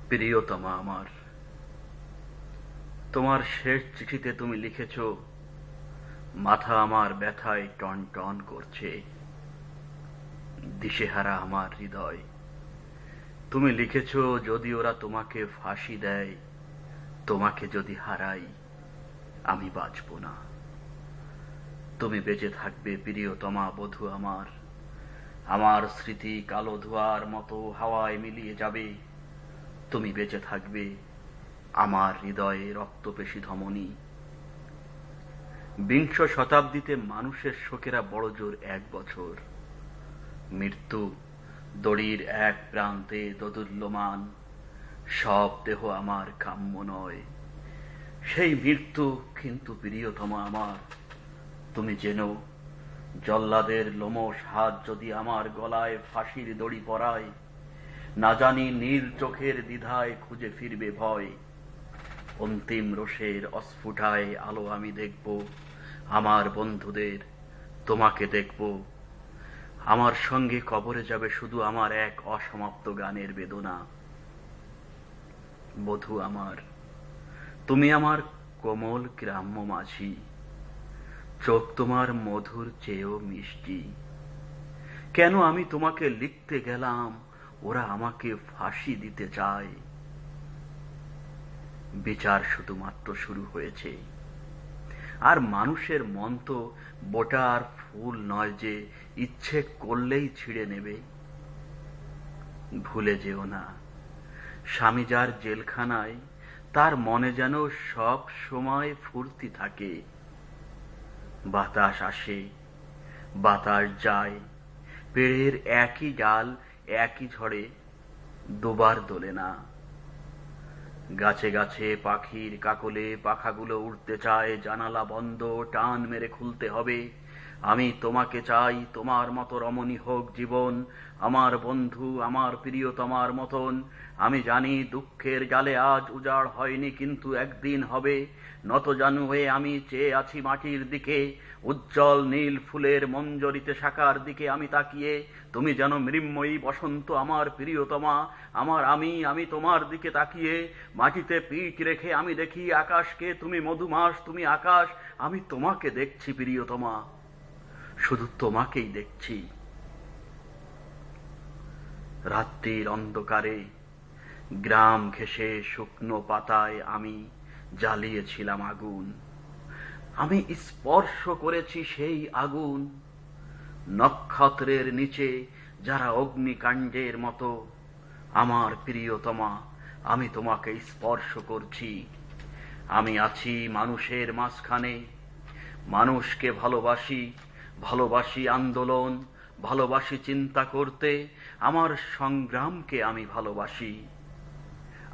প্রিয়তমা আমার, তোমার শেষ চিঠিতে তুমি লিখেছ, মাথা আমার ব্যথায় টন টন করছে, দিশেহারা আমার হৃদয়। তুমি লিখেছ, যদি ওরা তোমাকে ফাঁসি দেয়, তোমাকে যদি হারাই, আমি বাঁচব না। তুমি বেঁচে থাকবে প্রিয়তমা বধূ আমার, আমার স্মৃতি কালো ধোঁয়ার মতো হাওয়ায় মিলিয়ে যাবে। তুমি বেঁচে থাকবে আমার হৃদয়ে রক্তপেশী ধমনী। বিংশ শতাব্দীতে মানুষের শোকেরা বড় জোর 1 বছর। মৃত্যু দড়ির এক প্রান্তে দোদুল্যমান, সব দেহ আমার কাম্য নয়। সেই মৃত্যু কিন্তু প্রিয়তমা আমার, তুমি জেনো, জল্লাদের লোমশ হাত যদি আমার গলায় ফাঁসির দড়ি পরায়, না জানি নীল চোখের দ্বিধায় খুঁজে ফিরবে ভয়। অন্তিম রোষের অস্ফুটায় আলো আমি দেখব, আমার বন্ধুদের, তোমাকে দেখব। আমার সঙ্গে কবরে যাবে শুধু আমার এক অসমাপ্ত গানের বেদনা। বধূ আমার, তুমি আমার কোমল গ্রাম্য মাঝি, চোখ তোমার মধুর চেয়েও মিষ্টি। কেন আমি তোমাকে লিখতে গেলাম, ওরা আমাকে ফাঁসি দিতে চায়। বিচার শুধুমাত্র শুরু হয়েছে, আর মানুষের মন তো বোটা আর ফুল নয় যে ইচ্ছে করলেই ছিঁড়ে নেবে। ভুলে যেও না, স্বামী যার জেলখানায়, তার মনে যেন সব সময় ফুর্তি থাকে। বাতাস আসে, বাতাস যায়, পেড়ের একই ডাল একই ঝড়ে দুবার দোলে না। গাছে গাছে পাখির কাকলে পাখাগুলো উড়তে চায়, জানালা বন্ধ, টান মেরে খুলতে হবে। আমি তোমাকে চাই, তোমার মতো রমণী হোক জীবন, আমার বন্ধু, আমার প্রিয়তমার মতন। আমি জানি দুঃখের জালে আজ উজাড় হয়নি, কিন্তু একদিন হবে। নতজানু হয়ে আমি চেয়ে আছি মাটির দিকে, উজ্জ্বল নীল ফুলের মঞ্জরিতে শাখার দিকে আমি তাকিয়ে। তুমি যেন মৃন্ময়ী বসন্ত আমার প্রিয়তমা, আমি তোমার দিকে তাকিয়ে। মাটিতে পিঠ রেখে আমি দেখি আকাশকে, তুমি মধুমাস, তুমি আকাশ, আমি তোমাকে দেখছি প্রিয়তমা, শুধু তোমাকেই দেখছি। রাত্রির অন্ধকারে গ্রাম ঘেঁষে শুকনো পাতায় আমি জ্বালিয়েছিলাম আগুন। আমি স্পর্শ করেছি সেই আগুন। নক্ষত্রের নিচে যারা অগ্নিকাণ্ডের মতো, আমার প্রিয়তমা, আমি তোমাকে স্পর্শ করছি। আমি আছি মানুষের মাঝখানে, মানুষকে ভালোবাসি, ভালোবাসি আন্দোলন, ভালোবাসি চিন্তা করতে। আমার সংগ্রামকে আমি ভালোবাসি,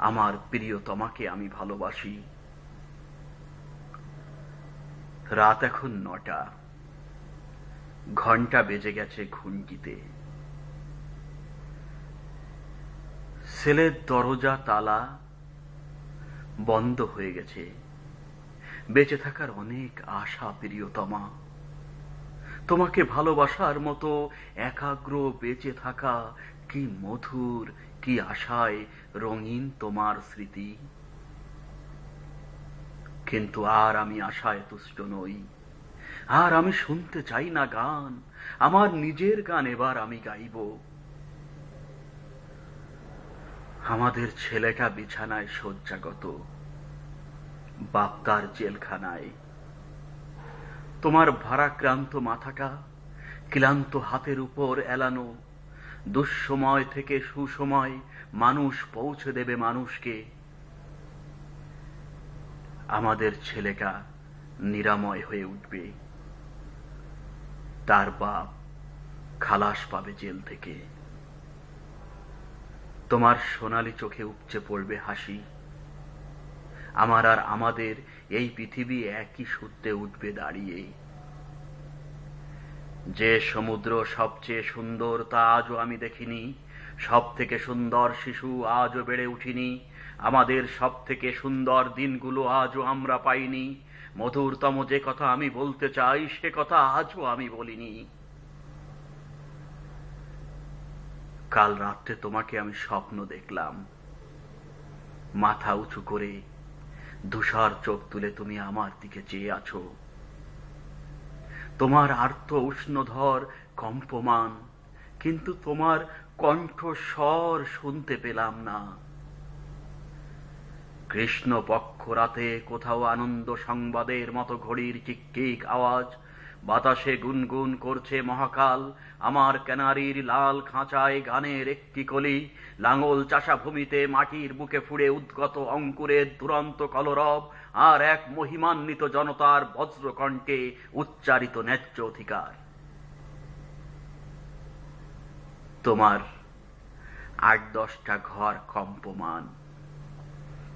আমার প্রিয়তমাকে আমি ভালোবাসি। রাত এখন 9টা, ঘন্টা বেজে গেছে ঘুণ্টিতে। সেলের দরজা তালা বন্ধ হয়ে গেছে। বেঁচে থাকার অনেক আশা প্রিয়তমা, তোমাকে ভালোবাসার মতো একাগ্র বেঁচে থাকা কি মধুর, কি আশায় রঙিন তোমার স্মৃতি। কিন্তু আর আমি আশায় তুষ্ট নই, আর আমি শুনতে চাই না গান। আমার নিজের গান এবার আমি গাইব। আমাদের ছেলেটা বিছানায় শয্যাগত, বাপ তার জেলখানায়। তোমার ভারাক্রান্ত মাথাটা ক্লান্ত হাতের উপর এলানো। দুঃসময় থেকে সুসময় মানুষ পৌঁছে দেবে মানুষকে। আমাদের ছেলেটা নিরাময় হয়ে উঠবে, তার বাপ খালাস পাবে জেল থেকে। তোমার সোনালী চোখে উপচে পড়বে হাসি। আমার আর আমাদের এই পৃথিবী একই সূত্রে উঠবে দাঁড়িয়ে। যে সমুদ্র সবচেয়ে সুন্দর তা আজও আমি দেখিনি, সব থেকে সুন্দর শিশু আজও বেড়ে উঠিনি, আমাদের সব থেকে সুন্দর দিনগুলো আজও আমরা পাইনি। মধুরতম যে কথা আমি বলতে চাই, সে কথা আজও আমি বলিনি। কাল রাত্রে তোমাকে আমি স্বপ্ন দেখলাম, মাথা উঁচু করে ধূসর চোখ তুলে তুমি আমার দিকে চেয়ে আছো। তোমার আর্ত উষ্ণধর কম্পমান, কিন্তু তোমার কণ্ঠস্বর শুনতে পেলাম না। কৃষ্ণপক্ষ রাতে কোথাও আনন্দ সংবাদের মতো ঘড়ির চিকচিক আওয়াজ বাতাসে গুনগুন করছে মহাকাল। আমার ক্যানারির লাল খাঁচায় গানের একটি কলি, লাঙল চাষা ভূমিতে মাটির বুকে ফুঁড়ে উদ্গত অঙ্কুরের দুরন্ত কলরব, আর এক মহিমান্বিত জনতার বজ্রকণ্ঠে উচ্চারিত ন্যায্য অধিকার। তোমার ৮-১০টা ঘর কম্পমান,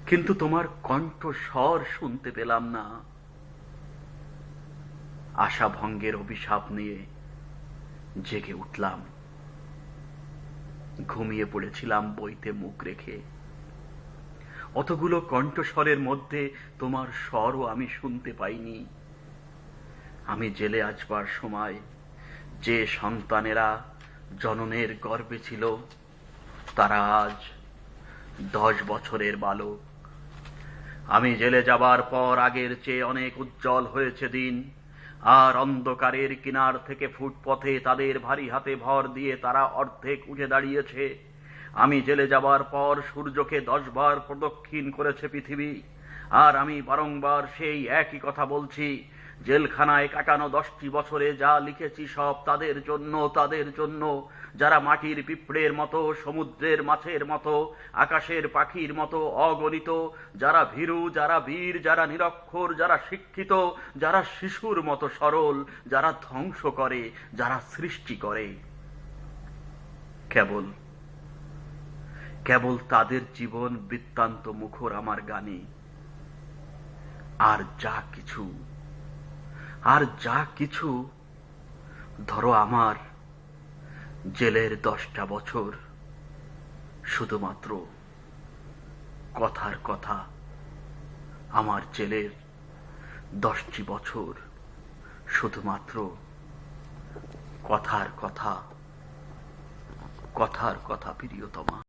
কিন্তু তোমার কণ্ঠস্বর শুনতে পেলাম না। আশাভঙ্গের অভিশাপ নিয়ে জেগে উঠলাম। ঘুমিয়ে পড়েছিলাম বইতে মুখ রেখে। অতগুলো কণ্ঠস্বরের মধ্যে তোমার স্বরও আমি শুনতে পাইনি। আমি জেলে আসবার সময় যে সন্তানেরা জননের গর্ভে ছিল, তারা আজ 10 বছরের বালক। আমি জেলে যাবার পর আগের চেয়ে অনেক উজ্জ্বল হয়েছে দিন, আর অন্ধকারের কিনার থেকে ফুটপথে তাদের ভারী হাতে ভর দিয়ে তারা অর্ধেক উঠে দাঁড়িয়েছে। আমি জেলে যাবার পর সূর্যকে 10 বার প্রদক্ষিণ করেছে পৃথিবী, আর আমি বারংবার সেই একই কথা বলছি। জেলখানায় কাটানো 10টি বছরে যা লিখেছি সব তাদের জন্য, তাদের জন্য যারা মাটির পিঁপড়ের মতো, সমুদ্রের মাছের মতো, আকাশের পাখির মতো অগণিত, যারা ভীরু, যারা বীর, যারা নিরক্ষর, যারা শিক্ষিত, যারা শিশুর মতো সরল, যারা ধ্বংস করে, যারা সৃষ্টি করে। কেবল তাদের জীবন বৃত্তান্ত মুখর আমার গানে। আর যা কিছু ধরো আমার জেলের 10টা বছর শুধুমাত্র কথার কথা। আমার জেলের 10টি বছর শুধুমাত্র কথার কথা, কথার কথা প্রিয়তমা।